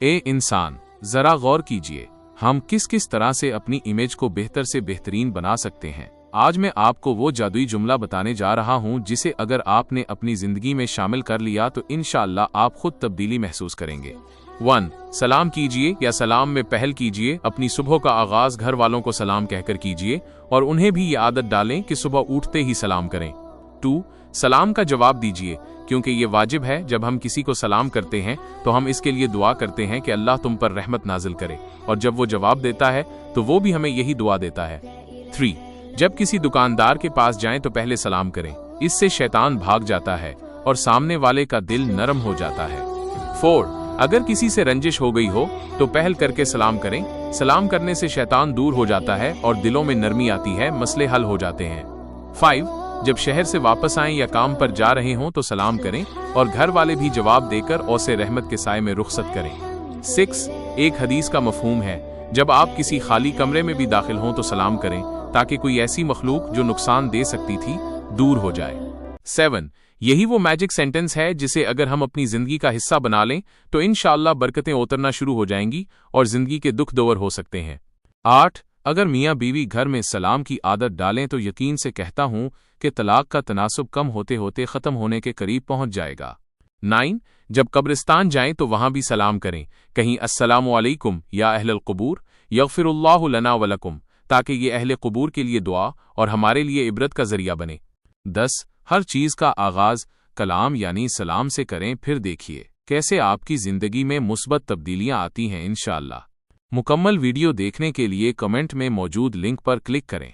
ए इंसान, जरा गौर कीजिए, हम किस किस तरह से अपनी इमेज को बेहतर से बेहतरीन बना सकते हैं। आज मैं आपको वो जादुई जुमला बताने जा रहा हूं जिसे अगर आपने अपनी जिंदगी में शामिल कर लिया तो इंशाअल्लाह आप खुद तब्दीली महसूस करेंगे। 1. सलाम कीजिए या सलाम में पहल कीजिए। अपनी सुबह का आगाज घर वालों को सलाम कहकर कीजिए और उन्हें भी ये आदत डालें कि सुबह उठते ही सलाम करें। 2. सलाम का जवाब दीजिए, क्योंकि ये वाजिब है। जब हम किसी को सलाम करते हैं तो हम इसके लिए दुआ करते हैं कि अल्लाह तुम पर रहमत नाजिल करे, और जब वो जवाब देता है तो वो भी हमें यही दुआ देता है। 3. जब किसी दुकानदार के पास जाएं तो पहले सलाम करें, इससे शैतान भाग जाता है और सामने वाले का दिल नरम हो जाता है। 4. अगर किसी से रंजिश हो गई हो तो पहल करके सलाम करें। सलाम करने से शैतान दूर हो जाता है और दिलों में नरमी आती है, मसले हल हो जाते हैं। 5. जब शहर से वापस आएं या काम पर जा रहे हों तो सलाम करें और घर वाले भी जवाब देकर औसे रहमत के साए में रुखसत करें। 6. एक हदीस का मफहूम है, जब आप किसी खाली कमरे में भी दाखिल हों तो सलाम करें, ताकि कोई ऐसी मखलूक जो नुकसान दे सकती थी दूर हो जाए। 7. यही वो मैजिक सेंटेंस है जिसे अगर हम अपनी जिंदगी का हिस्सा बना लें तो इंशाअल्लाह बरकतें उतरना शुरू हो जाएंगी और जिंदगी के दुख दूर हो सकते हैं। 8. अगर मियाँ बीवी घर में सलाम की आदत डालें तो यकीन से कहता हूं कि तलाक का तनासुब कम होते होते खत्म होने के करीब पहुंच जाएगा। 9. जब कब्रिस्तान जाएं तो वहां भी सलाम करें, कहीं अस्सलामु अलैकुम या अहलल क़ुबूर यग़फ़िरुल्लाहु लना व लकुम, ताकि ये अहले क़ुबूर के लिए दुआ और हमारे लिए इबरत का जरिया बने। 10. हर चीज का आगाज कलाम यानी सलाम से करें, फिर देखिए कैसे आपकी जिंदगी में मुस्बत तब्दीलियां आती हैं इंशाअल्लाह। मुकम्मल वीडियो देखने के लिए कमेंट में मौजूद लिंक पर क्लिक करें।